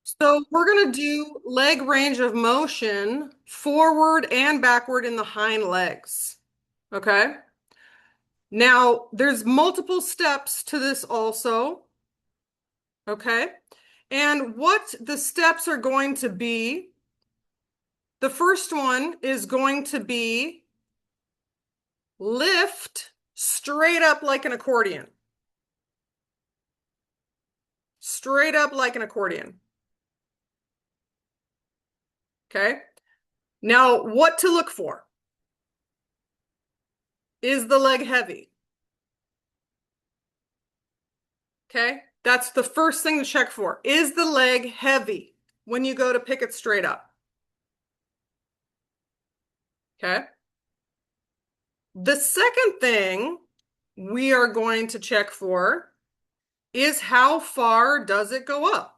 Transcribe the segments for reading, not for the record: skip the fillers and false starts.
So we're going to do leg range of motion forward and backward in the hind legs. Okay. Now there's multiple steps to this also. Okay. And what the steps are going to be, the first one is going to be lift straight up like an accordion. Straight up like an accordion. Okay. Now, what to look for? Is the leg heavy? Okay. That's the first thing to check for. Is the leg heavy when you go to pick it straight up? Okay. The second thing we are going to check for is how far does it go up?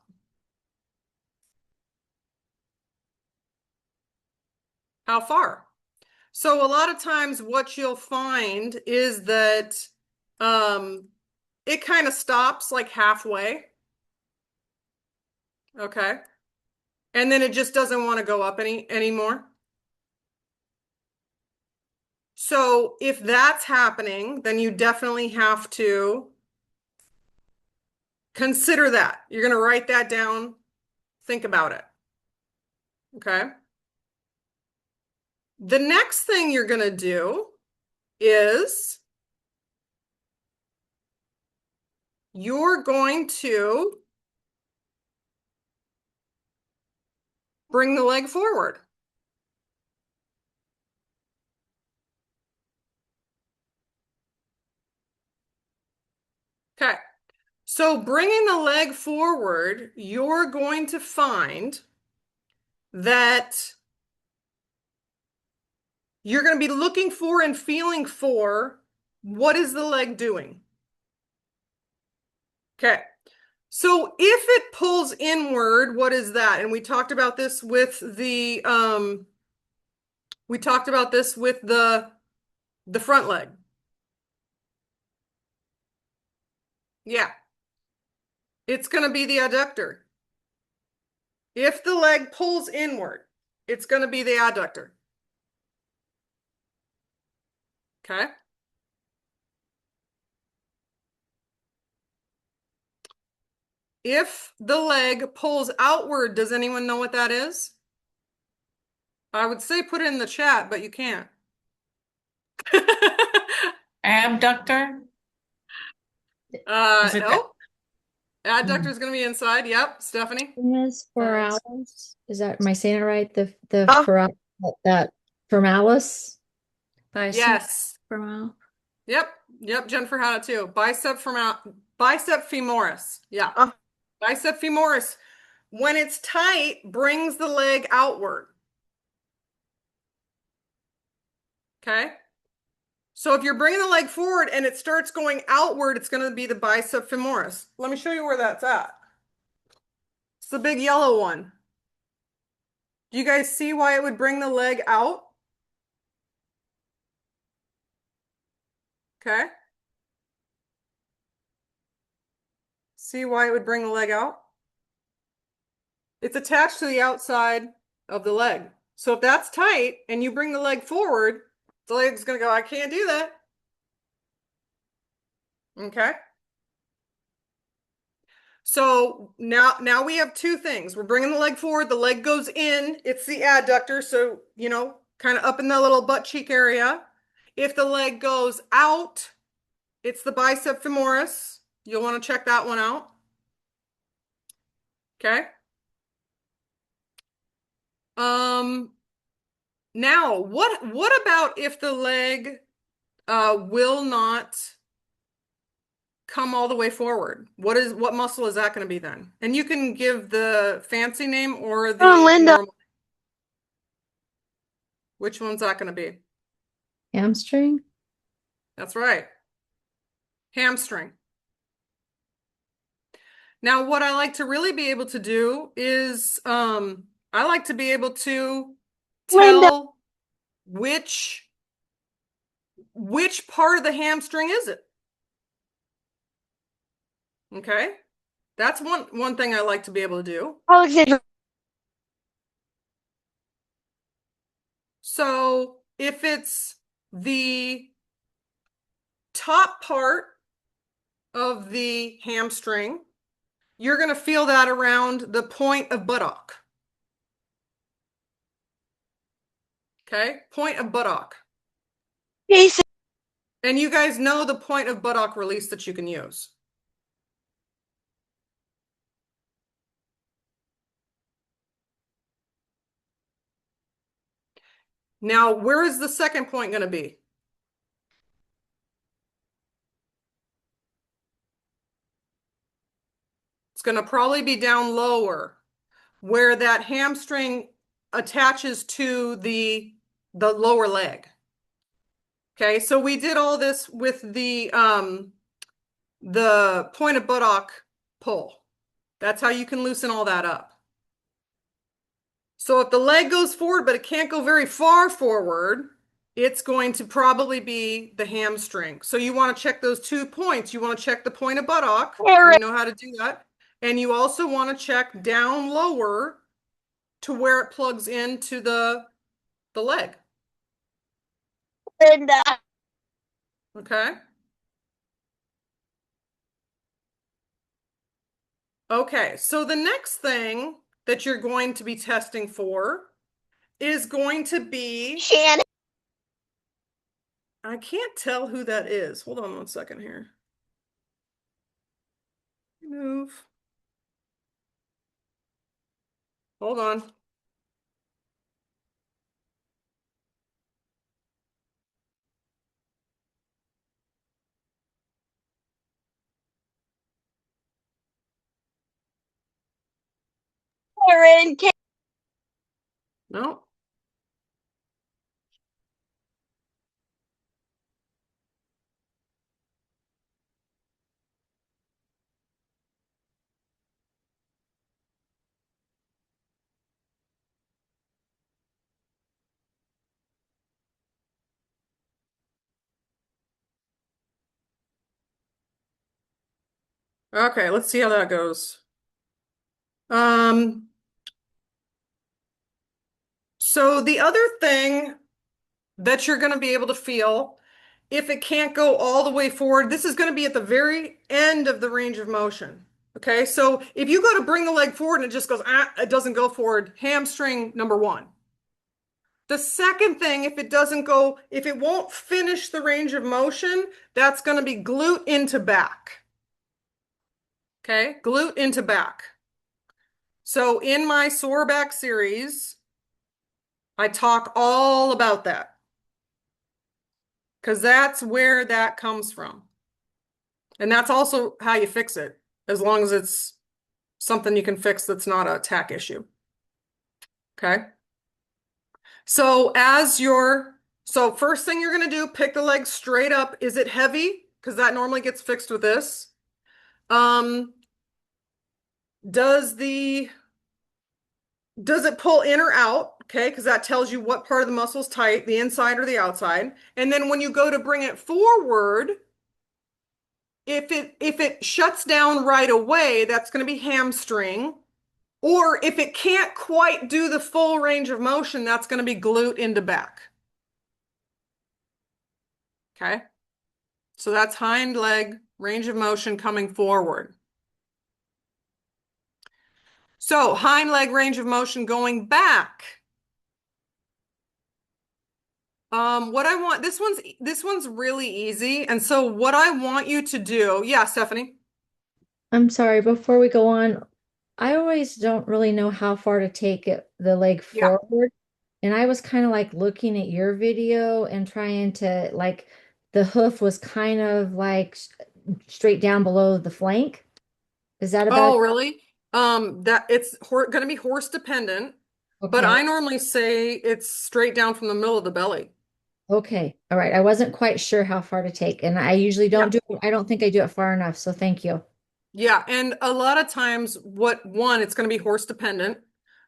How far? So a lot of times what you'll find is that it kind of stops like halfway. Okay. And then it just doesn't want to go up anymore. So if that's happening, then you definitely have to consider that. You're going to write that down, think about it. Okay. The next thing you're going to do is you're going to bring the leg forward. Okay. So bringing the leg forward, you're going to find that you're going to be looking for and feeling for what is the leg doing. Okay. So if it pulls inward, what is that? And we talked about this with the the front leg. Yeah. It's going to be the adductor. If the leg pulls inward, it's going to be the adductor. Okay. If the leg pulls outward, does anyone know what that is? I would say put it in the chat, but you can't. Abductor? Is it that? No. Adductor Hmm. is going to be inside. Yep. Stephanie. Is Right. Foralis. Is that, am I saying it right? The Oh, for that Formalis? Bicep Yes. femoral. Yep. Yep. Jennifer had it too. Bicep femoris. Yeah. oh, Bicep femoris. When it's tight, brings the leg outward. Okay. So if you're bringing the leg forward and it starts going outward, it's going to be the bicep femoris. Let me show you where that's at. It's the big yellow one. Do you guys see why it would bring the leg out? Okay. See why it would bring the leg out? It's attached to the outside of the leg. So if that's tight and you bring the leg forward, the leg's going to go, I can't do that. Okay. So now we have two things. We're bringing the leg forward. The leg goes in. It's the adductor. So, kind of up in the little butt cheek area. If the leg goes out, it's the bicep femoris. You'll want to check that one out. Okay. Um, Now what about if the leg will not come all the way forward? What muscle is that going to be then? And you can give the fancy name or the Linda. normal. Which one's that going to be? Hamstring? That's right. Hamstring. Now, what I like to really be able to do is I like to be able to Linda. tell which part of the hamstring is it? Okay. That's one thing I like to be able to do. Alexander. So if it's the top part of the hamstring, you're going to feel that around the point of buttock. Okay, point of buttock. Jason. And you guys know the point of buttock release that you can use. Now, where is the second point going to be? It's going to probably be down lower, where that hamstring attaches to the lower leg. Okay, so we did all this with the point of buttock pull. That's how you can loosen all that up. So if the leg goes forward, but it can't go very far forward, it's going to probably be the hamstring. So you want to check those 2 points. You want to check the point of buttock. You know how to do that. And you also want to check down lower to where it plugs into the leg. Linda. Okay. Okay, so the next thing that you're going to be testing for is going to be Shannon. I can't tell who that is. Hold on one second here. Move. Hold on. Aaron. No. Okay, let's see how that goes. So the other thing that you're going to be able to feel, if it can't go all the way forward, this is going to be at the very end of the range of motion. Okay, so if you go to bring the leg forward and it just goes, it doesn't go forward, hamstring number 1. The second thing, if it won't finish the range of motion, that's going to be glute into back. Okay, glute into back. So in my sore back series, I talk all about that because that's where that comes from. And that's also how you fix it, as long as it's something you can fix that's not a tack issue. Okay. So first thing you're going to do, pick the leg straight up. Is it heavy? Because that normally gets fixed with this. Does it pull in or out? Okay, because that tells you what part of the muscle is tight, the inside or the outside. And then when you go to bring it forward, if it shuts down right away, that's going to be hamstring. Or if it can't quite do the full range of motion, that's going to be glute into back. Okay, so that's hind leg range of motion coming forward. So hind leg range of motion going back. This one's really easy. And so what I want you to do, yeah, Stephanie. I'm sorry, before we go on, I always don't really know how far to take the leg Yeah. forward. And I was kind of like looking at your video and trying to like the hoof was kind of like straight down below the flank. Is that about? Oh, really? That it's going to be horse dependent, but Okay. I normally say it's straight down from the middle of the belly. Okay. All right. I wasn't quite sure how far to take, and I usually don't I don't think I do it far enough. So thank you. Yeah, and a lot of times it's going to be horse dependent.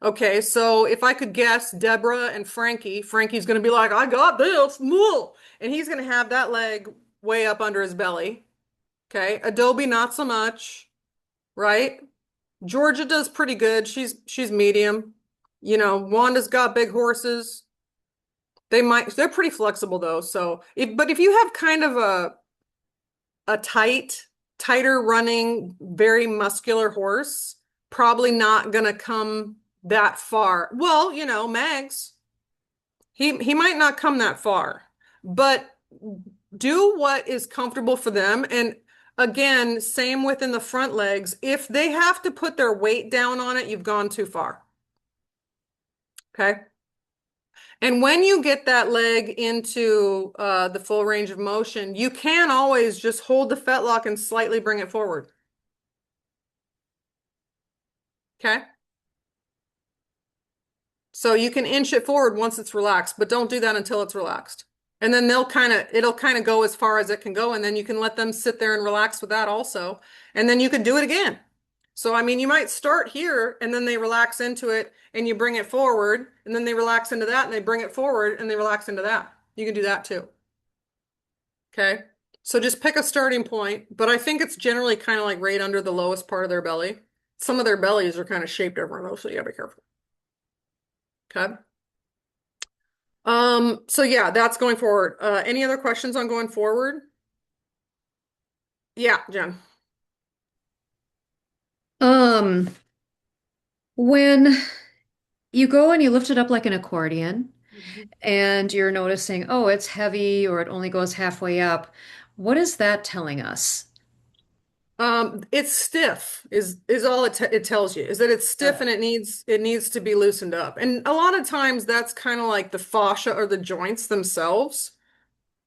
Okay, so if I could guess, Deborah and Frankie's going to be like, I got this, and he's going to have that leg way up under his belly. Okay, Adobe, not so much, right? Georgia does pretty good. She's medium. You know, Wanda's got big horses. They're pretty flexible though. So but if you have kind of a tighter running, very muscular horse, probably not gonna come that far. Well, you know, Mags, he might not come that far, but do what is comfortable for them. And again, same within the front legs. If they have to put their weight down on it, you've gone too far. Okay. And when you get that leg into the full range of motion, you can always just hold the fetlock and slightly bring it forward. Okay. So you can inch it forward once it's relaxed, but don't do that until it's relaxed. And then it'll kind of go as far as it can go. And then you can let them sit there and relax with that also. And then you can do it again. So, I mean, you might start here and then they relax into it and you bring it forward and then they relax into that and they bring it forward and they relax into that. You can do that too. Okay. So just pick a starting point, but I think it's generally kind of like right under the lowest part of their belly. Some of their bellies are kind of shaped different though, so you gotta be careful. Okay. So yeah, that's going forward. Any other questions on going forward? Yeah, Jen. Um, when you go and you lift it up like an accordion and you're noticing, oh, it's heavy or it only goes halfway up, what is that telling us? It's stiff is all it tells you is that it's stiff and it needs to be loosened up. And a lot of times that's kind of like the fascia or the joints themselves.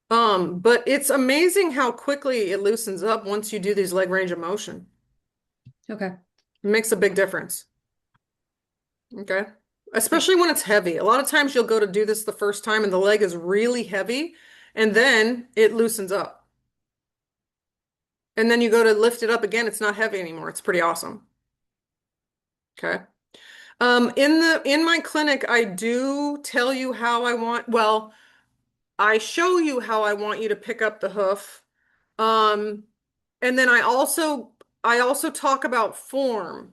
But it's amazing how quickly it loosens up once you do these leg range of motion. Okay. It makes a big difference. Okay. Especially when it's heavy. A lot of times you'll go to do this the first time and the leg is really heavy and then it loosens up. And then you go to lift it up again, it's not heavy anymore. It's pretty awesome. Okay. In my clinic, I do tell you how I show you how I want you to pick up the hoof. Um, and then I also talk about form.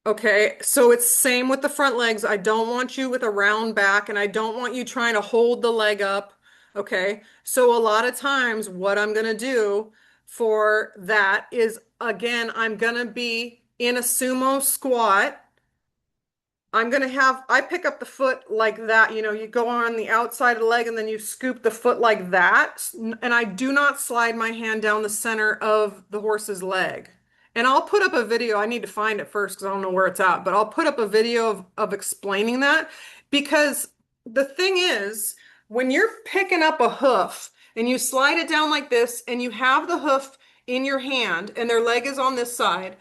Okay, so it's same with the front legs. I don't want you with a round back and I don't want you trying to hold the leg up. Okay, so a lot of times what I'm going to do for that is, again, I'm going to be in a sumo squat. I pick up the foot like that. You know, you go on the outside of the leg and then you scoop the foot like that. And I do not slide my hand down the center of the horse's leg. And I'll put up a video. I need to find it first because I don't know where it's at, but I'll put up a video of explaining that because the thing is, when you're picking up a hoof and you slide it down like this and you have the hoof in your hand and their leg is on this side,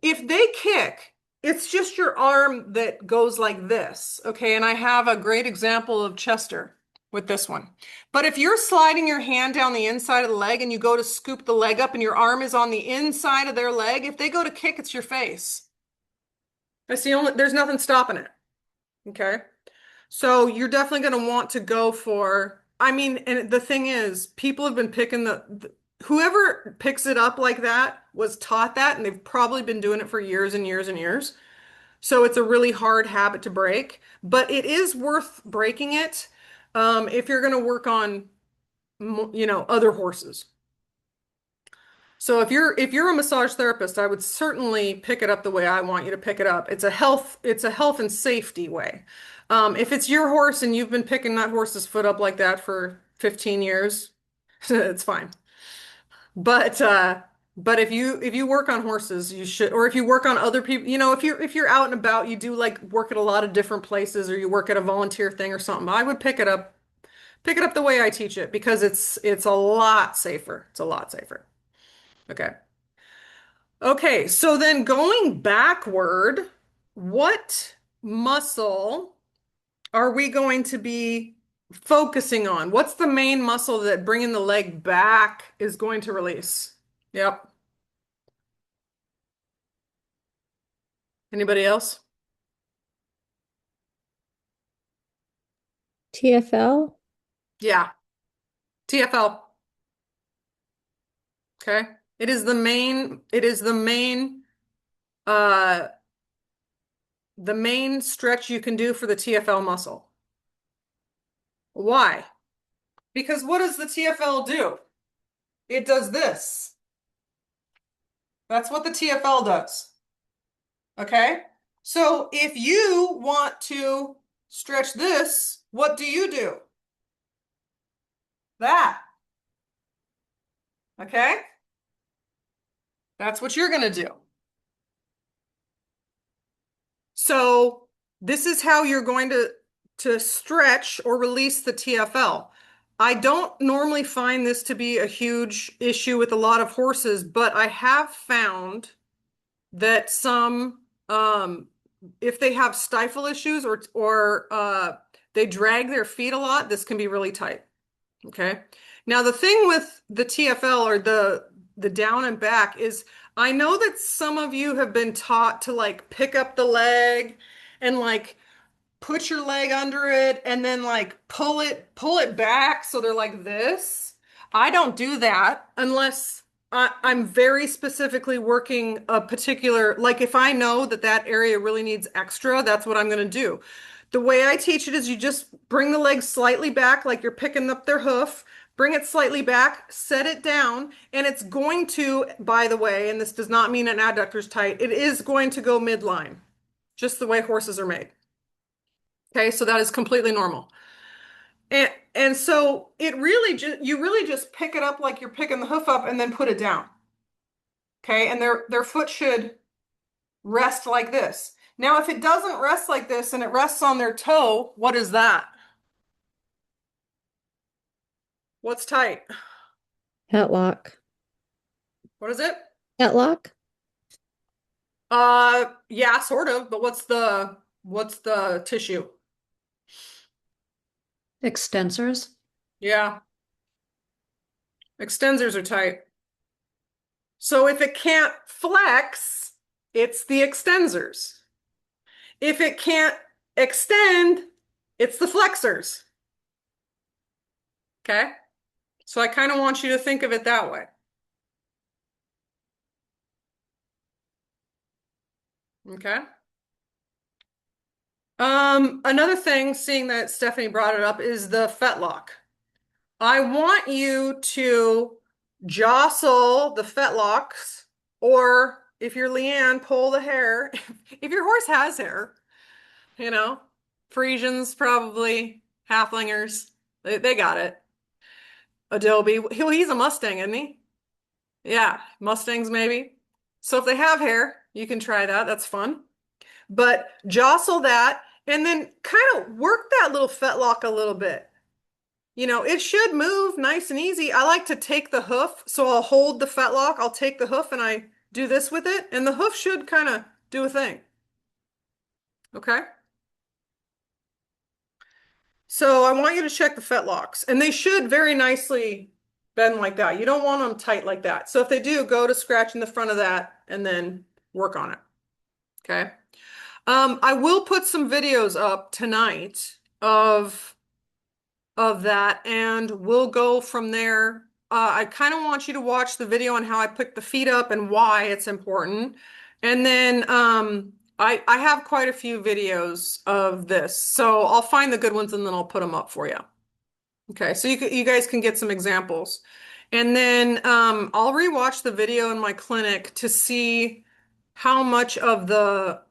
if they kick, it's just your arm that goes like this. Okay. And I have a great example of Chester with this one. But if you're sliding your hand down the inside of the leg and you go to scoop the leg up and your arm is on the inside of their leg, if they go to kick, it's your face. There's nothing stopping it. Okay. So you're definitely going to want to go for, I mean, and the thing is, people have been picking whoever picks it up like that was taught that, and they've probably been doing it for years and years and years. So it's a really hard habit to break, but it is worth breaking it if you're going to work on, other horses. So if you're a massage therapist, I would certainly pick it up the way I want you to pick it up. It's a health and safety way. If it's your horse and you've been picking that horse's foot up like that for 15 years, it's fine. But if you work on horses, you should, or if you work on other people, if you're out and about, you do like work at a lot of different places, or you work at a volunteer thing or something. I would pick it up the way I teach it because it's a lot safer. It's a lot safer. Okay. Okay, so then going backward, what muscle are we going to be focusing on? What's the main muscle that bringing the leg back is going to release? Yep. Anybody else? TFL? Yeah. TFL. Okay. It is the main the main stretch you can do for the TFL muscle. Why? Because what does the TFL do? It does this. That's what the TFL does. Okay? So if you want to stretch this, what do? That. Okay? That's what you're going to do. So this is how you're going to stretch or release the TFL. I don't normally find this to be a huge issue with a lot of horses, but I have found that some, if they have stifle issues or they drag their feet a lot, this can be really tight. Okay. Now the thing with the TFL or the down and back is I know that some of you have been taught to like pick up the leg and like put your leg under it and then like pull it back so they're like this. I don't do that unless I'm very specifically working a particular, like if I know that that area really needs extra, that's what I'm going to do. The way I teach it is you just bring the leg slightly back like you're picking up their hoof, bring it slightly back, set it down, and it's going to, by the way, and this does not mean an adductor's tight, it is going to go midline, just the way horses are made. Okay, so that is completely normal. And so it really just you really just pick it up like you're picking the hoof up and then put it down. Okay, and their foot should rest like this. Now, if it doesn't rest like this and it rests on their toe, what is that? What's tight? Headlock. What is it? Headlock. Yeah, sort of, but what's the tissue? Extensors. Yeah. Extensors are tight. So if it can't flex, it's the extensors. If it can't extend, it's the flexors. Okay? So I kind of want you to think of it that way. Okay? Another thing, seeing that Stephanie brought it up, is the fetlock. I want you to jostle the fetlocks, or if you're Leanne, pull the hair. If your horse has hair, you know, Frisians probably, Halflingers, they got it. Adobe, he's a Mustang, isn't he? Yeah, Mustangs maybe. So if they have hair, you can try that. That's fun. But jostle that and then kind of work that little fetlock a little bit. You know, it should move nice and easy. I like to take the hoof, so I'll hold the fetlock, I'll take the hoof and I do this with it, and the hoof should kind of do a thing. Okay? So I want you to check the fetlocks, and they should very nicely bend like that. You don't want them tight like that. So if they do, go to scratching the front of that and then work on it. Okay? I will put some videos up tonight of that, and we'll go from there. I kind of want you to watch the video on how I pick the feet up and why it's important. And then I have quite a few videos of this, so I'll find the good ones and then I'll put them up for you. Okay, so you guys can get some examples. And then I'll rewatch the video in my clinic to see how much of the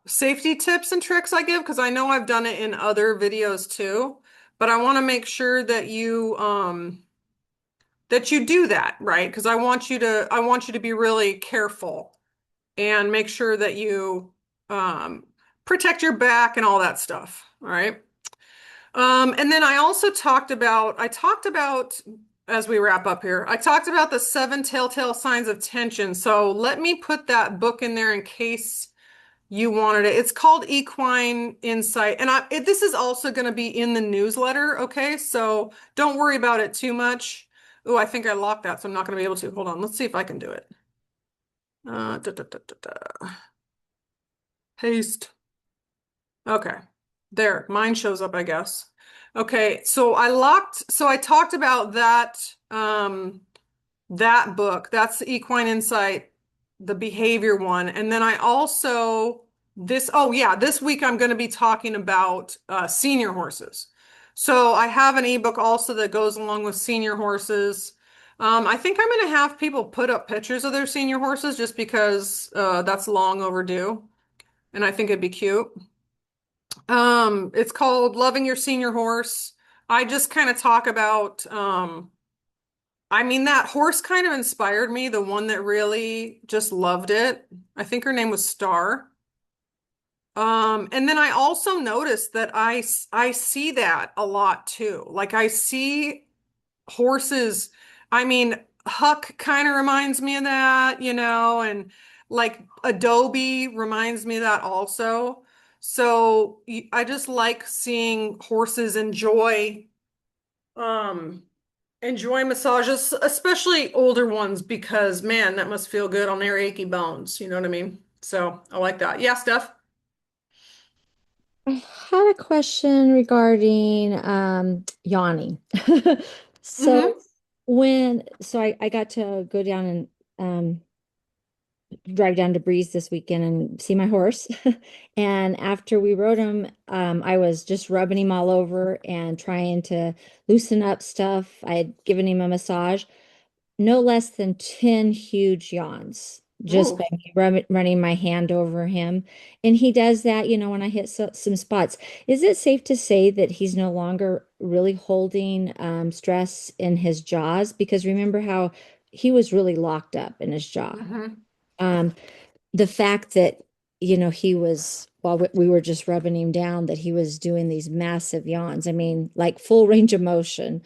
safety tips and tricks I give, because I know I've done it in other videos too, but I want to make sure that you do that, right? Because I want you to be really careful and make sure that you protect your back and all that stuff. All right. And then I also talked about, as we wrap up here, I talked about the 7 telltale signs of tension. So let me put that book in there in case you wanted it. It's called Equine Insight. And this is also going to be in the newsletter. Okay. So don't worry about it too much. Oh, I think I locked that, so I'm not going to be able to. Hold on. Let's see if I can do it. Paste. Okay. There, mine shows up, I guess. Okay, so I talked about that that book. That's the Equine Insight, the behavior one. And then I also this week I'm going to be talking about senior horses. So I have an ebook also that goes along with senior horses. I think I'm going to have people put up pictures of their senior horses just because that's long overdue, and I think it'd be cute. It's called Loving Your Senior Horse. I just kind of talk about I mean, that horse kind of inspired me, the one that really just loved it. I think her name was Star. And then I also noticed that I see that a lot too. Like I see horses, I mean, Huck kind of reminds me of that, and like Adobe reminds me of that also. So I just like seeing horses enjoy massages, especially older ones, because man, that must feel good on their achy bones. You know what I mean? So I like that. Yeah, Steph. I had a question regarding yawning. Mm-hmm. I got to go down and drive down to Breeze this weekend and see my horse. And after we rode him, I was just rubbing him all over and trying to loosen up stuff. I had given him a massage, no less than 10 huge yawns just Ooh. by me running my hand over him. And he does that, when I hit some spots. Is it safe to say that he's no longer really holding stress in his jaws? Because remember how he was really locked up in his jaw. Mm-hmm. Um, the fact that, he was, while we were just rubbing him down, that he was doing these massive yawns. I mean, like full range of motion.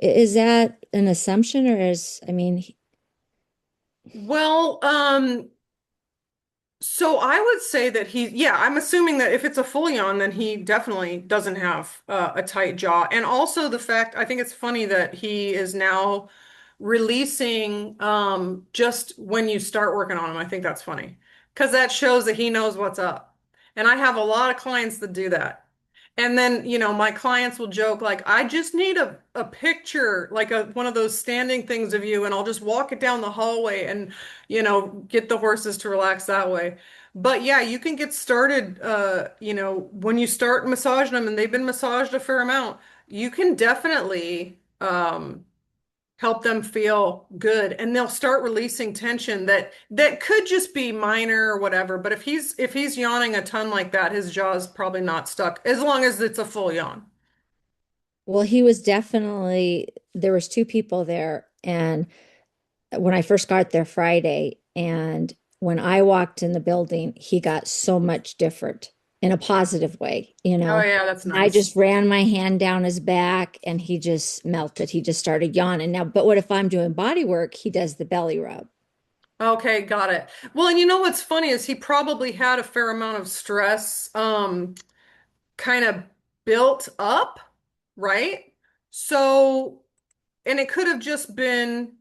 Is that an assumption or I mean, Well, so I would say that yeah, I'm assuming that if it's a full yawn, then he definitely doesn't have a tight jaw. And also the fact, I think it's funny that he is now releasing just when you start working on him. I think that's funny because that shows that he knows what's up. And I have a lot of clients that do that. And then, my clients will joke like, I just need a picture, like one of those standing things of you, and I'll just walk it down the hallway and, get the horses to relax that way. But yeah, you can get started, when you start massaging them and they've been massaged a fair amount, you can definitely help them feel good, and they'll start releasing tension that could just be minor or whatever. But if he's yawning a ton like that, his jaw's probably not stuck as long as it's a full yawn. well, he was definitely, there was two people there. And when I first got there Friday, and when I walked in the building, he got so much different in a positive way, Oh yeah, that's And I nice. just ran my hand down his back and he just melted. He just started yawning. Now, but what if I'm doing body work? He does the belly rub. Okay, got it. Well, and what's funny is he probably had a fair amount of stress kind of built up, right? So, and it could have just been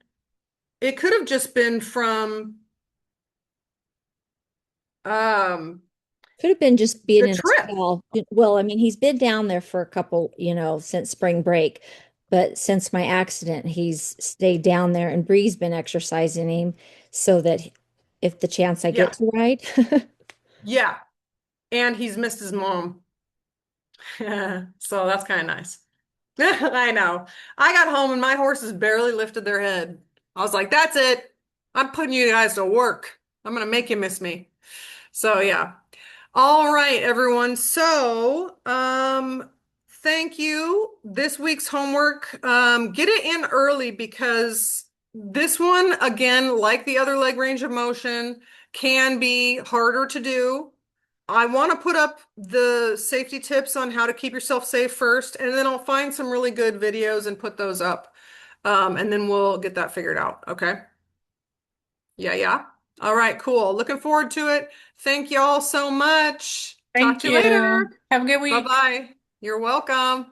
from um Could have been just being the in a trip. stall. Well, I mean, he's been down there for a couple, since spring break. But since my accident, he's stayed down there and Bree's been exercising him so that if the chance I get Yeah. to ride. Yeah. And he's missed his mom. So that's kind of nice. I know. I got home and my horses barely lifted their head. I was like, that's it. I'm putting you guys to work. I'm gonna make you miss me. So yeah. All right, everyone. So, thank you. This week's homework, get it in early because this one, again, like the other leg range of motion, can be harder to do. I want to put up the safety tips on how to keep yourself safe first, and then I'll find some really good videos and put those up. And then we'll get that figured out. Okay. Yeah, yeah. All right, cool. Looking forward to it. Thank you all so much. Talk Thank to you you. later. Have a good week. Bye-bye. You're welcome.